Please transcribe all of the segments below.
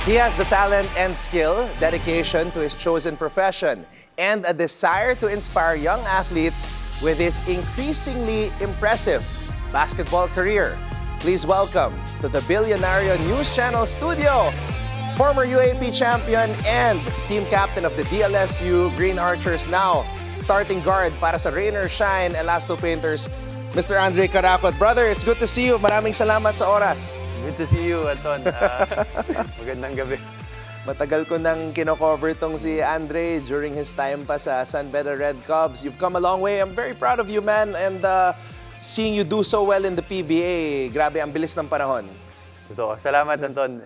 He has the talent and skill, dedication to his chosen profession, and a desire to inspire young athletes with his increasingly impressive basketball career. Please welcome to the Billionario News Channel studio, former UAP champion and team captain of the DLSU Green Archers, now starting guard para sa Rain or Shine Elasto Painters, Mr. Andre Caracot. Brother, it's good to see you. Maraming salamat sa oras. Good to see you, Anton. Magandang gabi. Matagal ko nang kino-cover tong si Andre during his time pa sa San Beda Red Cubs. You've come a long way. I'm very proud of you, man. And seeing you do so well in the PBA, grabe, ang bilis ng panahon. So, salamat, Anton.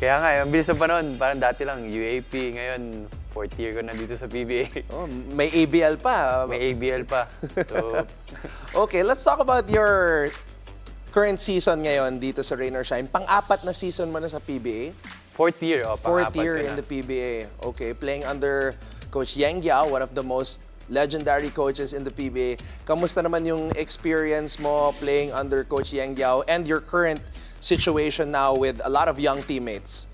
Kaya nga, ang bilis ng panahon. Parang dati lang, UAP. Ngayon, fourth year ko na dito sa PBA. Oh, may ABL pa. May ABL pa. So, okay, let's talk about your current season ngayon dito sa Rain or Shine. Pang-apat na season mo na sa PBA? fourth year. Fourth year ko in na. the PBA. Okay, playing under Coach Yang Giao, one of the most legendary coaches in the PBA. Kamusta naman yung experience mo playing under Coach Yang Giao and your current situation now with a lot of young teammates?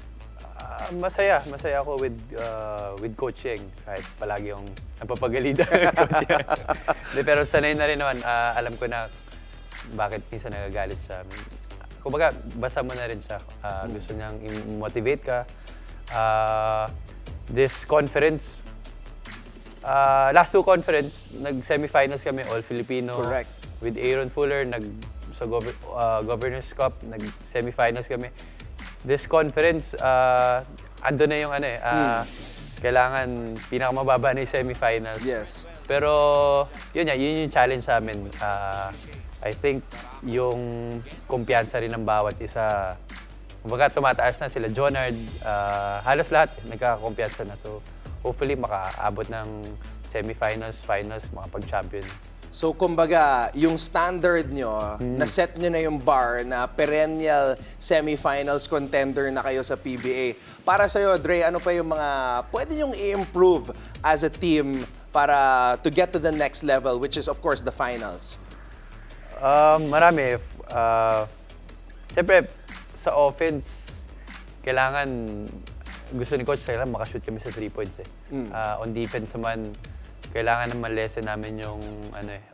Masaya ako with Coach Yang. Kahit palagi yung napapagalitan ng Coach Yang. Pero sanay na rin naman. Alam ko na bakit minsan nagagalit siya. Kumbaga, basa mo na rin siya. Gusto niyang i-motivate ka. This conference, last two conference, nag-semifinals kami, all-Filipino. Correct. With Aaron Fuller, sa Governor's Cup, nag-semifinals kami. This conference, ando na yung kailangan pinakamababa na yung semifinals. Yes. Pero yun yung challenge sa amin. I think yung kumpiyansa rin ng bawat isa. Kumbaga tumataas na sila. Jonard, halos lahat nagkakakumpiyansa na. So hopefully makaabot ng semifinals, finals, makapag-champion. So, kumbaga, yung standard nyo, na-set nyo na yung bar na perennial semifinals contender na kayo sa PBA. Para sa'yo, Dre, ano pa yung mga pwede nyong i-improve as a team para to get to the next level, which is, of course, the finals? Marami. Siyempre, sa offense, kailangan, gusto ni Coach, kailangan makashoot kami sa 3 points. On defense naman, kailangan naman lesson namin yung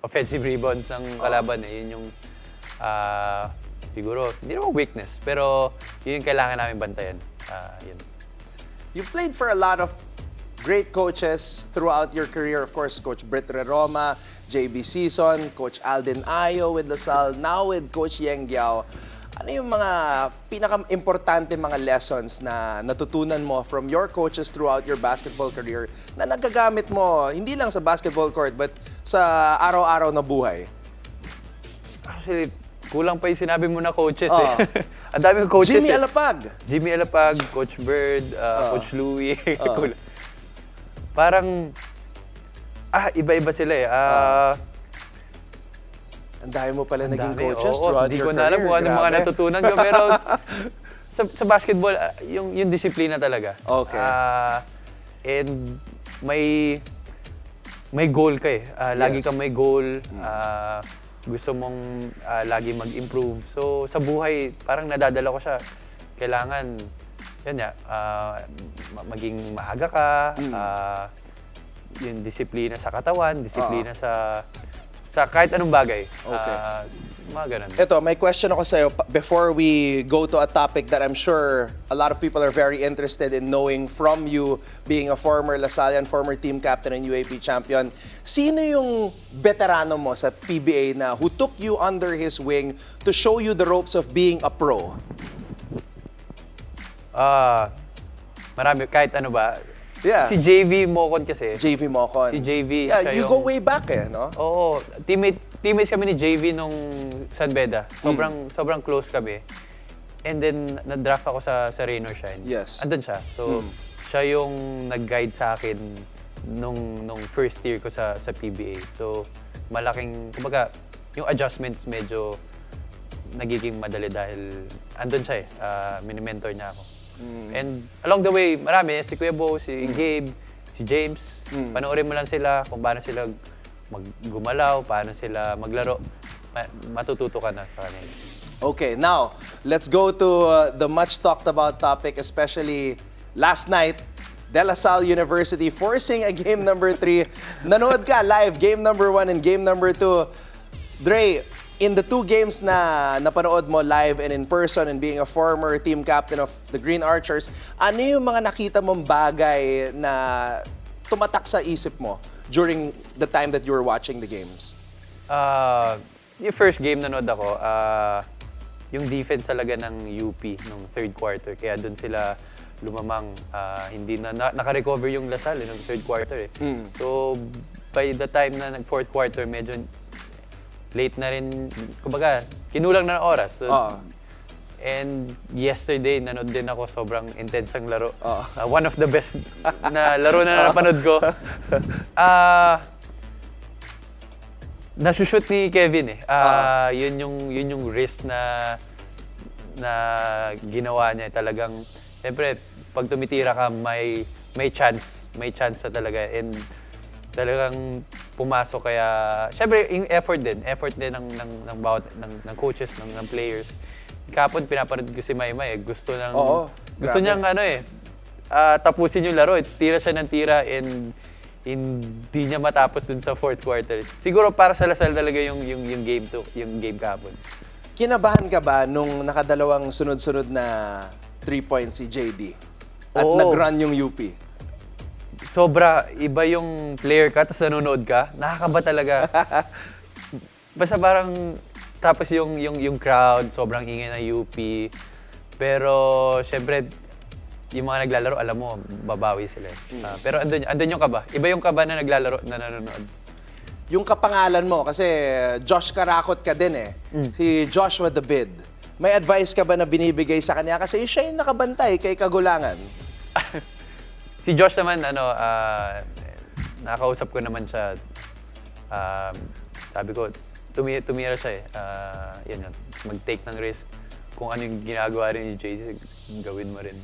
offensive rebounds ng kalaban. Yun yung siguro, hindi naman weakness, pero yun yung kailangan namin bantayan. Yun. You've played for a lot of great coaches throughout your career. Of course, Coach Britt Roma, JB Season, Coach Alden Ayo with LaSalle, now with Coach Yang Giao. Ano yung mga pinaka-importante mga lessons na natutunan mo from your coaches throughout your basketball career na nagagamit mo hindi lang sa basketball court but sa araw-araw na buhay? Actually, kulang pa yung sinabi mo na coaches Ang daming coaches. Jimmy Alapag, Coach Bird, Coach Louie. Parang, iba-iba sila Ang dami mo pala naging coaches throughout your career. Hindi ko na alam kung anong mga natutunan ko. Pero sa basketball, yung disiplina talaga. Okay. And may goal ka Lagi kang may goal. Gusto mong lagi mag-improve. So sa buhay, parang nadadala ko siya. Kailangan, maging maaga ka. Yung disiplina sa katawan, disiplina sa kahit anong bagay. Okay. Mga ganun. Ito, may question ako sa'yo before we go to a topic that I'm sure a lot of people are very interested in knowing from you, being a former Lasallian, former team captain and UAP champion. Sino yung veterano mo sa PBA na who took you under his wing to show you the ropes of being a pro? Marami, kahit ano ba. Yeah. Si JV Mocon kasi. JV Mocon. Si JV. Yeah, you go way back no? Oo. Teammates kami ni JV nung San Beda. Sobrang close kami. And then, na-draft ako sa Rain or Shine. Yes. Andun siya. So, siya yung nag-guide sa akin nung first year ko sa PBA. So, malaking, kumbaga, yung adjustments medyo nagiging madali dahil andun siya mini-mentor niya ako. And along the way, marami. Si Kuya Bo, si Gabe, si James. Panoorin mo lang sila kung paano sila gumalaw, paano sila maglaro. Matututo ka na sa kanila. Okay, now let's go to the much talked about topic, especially last night. De La Salle University forcing a game number 3. Nanood ka live, game number 1 and game number 2. Dre, in the 2 games na napanood mo live and in person and being a former team captain of the Green Archers, ano yung mga nakita mong bagay na tumatak sa isip mo during the time that you were watching the games? Yung first game nanood ako, yung defense talaga ng UP nung third quarter. Kaya doon sila lumamang, hindi na naka-recover yung Lasal nung third quarter. So, by the time na nag-fourth quarter, medyo late na rin, kumbaga, kinulang na ng oras. So, and yesterday, nanood din ako, sobrang intense ang laro. One of the best na laro na napanood ko. Nasushoot ni Kevin eh. Yun yung risk na ginawa niya. Talagang, siyempre, pag tumitira ka, may chance na talaga. And talagang pumasok. Kaya, siyempre, yung effort din ng bawat, ng coaches, ng players. Kapon, pinapanood ko si Maymay. Gusto niyang tapusin yung laro. Tira siya ng tira and hindi niya matapos dun sa fourth quarter. Siguro para sa Lasal talaga yung game kahapon. Kinabahan ka ba nung nakadalawang sunod-sunod na 3 points si JD? At Oo. nag-run yung UP? Sobra, iba yung player ka, tapos nanonood ka, nakakaba talaga. Basta parang, tapos yung crowd, sobrang ingay ng UP. Pero, syempre, yung mga naglalaro, alam mo, babawi sila. Pero andun yung kaba. Iba yung kaba na naglalaro, na nanonood. Yung kapangalan mo, kasi Josh Karakot ka din eh. Si Joshua the Bid. May advice ka ba na binibigay sa kanya? Kasi siya yung nakabantay kay Kagulangan. Si Josh naman, nakausap ko naman siya. Sabi ko, tumira siya eh. Yun, mag-take ng risk. Kung ano yung ginagawa rin ni JC, gawin mo rin.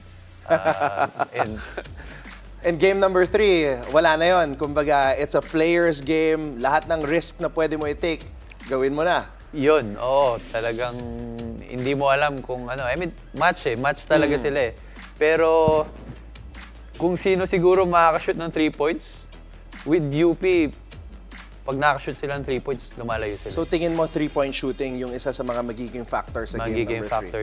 And game number 3, wala na yon. Kumbaga, it's a player's game. Lahat ng risk na pwede mo i-take, gawin mo na. Yun, oo. Talagang hindi mo alam kung ano. I mean, match talaga sila eh. Pero kung sino siguro makakashoot ng 3 points, with UP, pag nakashoot sila ng 3 points, lumalayo sila. So tingin mo 3-point shooting yung isa sa mga magiging factor sa game magiging number 3? factor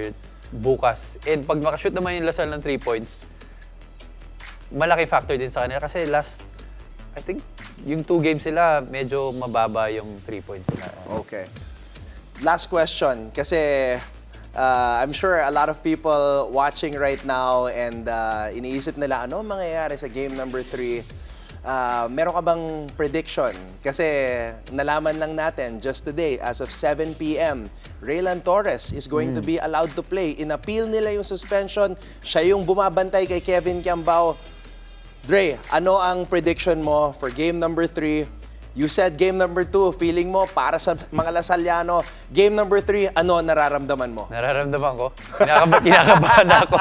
bukas. And pag makashoot naman yung Lasal ng 3 points, malaki factor din sa kanila. Kasi I think, yung 2 games sila, medyo mababa yung 3 points nila. Okay. Last question, kasi I'm sure a lot of people watching right now and iniisip nila, ano mangyayari sa game number 3? Meron ka bang prediction? Kasi nalaman lang natin just today, as of 7 p.m., Raylan Torres is going to be allowed to play. In-appeal nila yung suspension. Siya yung bumabantay kay Kevin Kiambao. Dre, ano ang prediction mo for game number 3? You said game number 2, feeling mo para sa mga Lasalyano. Game number 3, ano nararamdaman mo? Nararamdaman ko? Kinakabahan ako.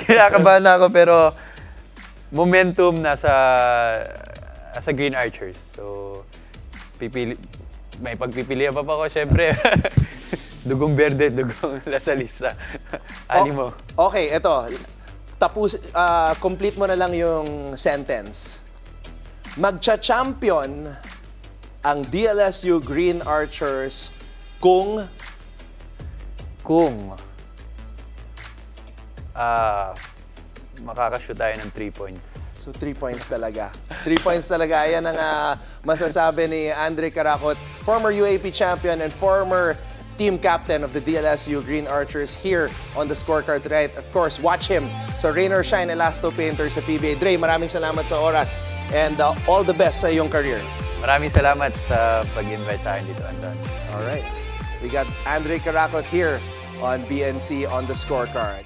Kinakabahan ako, pero momentum nasa Green Archers. So, may pagpipilian pa ako, syempre. Dugong Berde, dugong Lasalista. Animo. Okay, eto. Complete mo na lang yung sentence. Magcha-champion ang DLSU Green Archers kung makakashoot tayo ng 3 points. So 3 points talaga. 3 points talaga. Ayan ang masasabi ni Andre Karakot, former UAP champion and former team captain of the DLSU Green Archers here on the scorecard tonight. Of course, watch him sa Rain or Shine Elasto Painter sa PBA. Dre, maraming salamat sa oras and all the best sa iyong career. Maraming salamat sa pag-invite sa akin dito, Anton. All right. We got Andre Karakot here on BNC on the scorecard.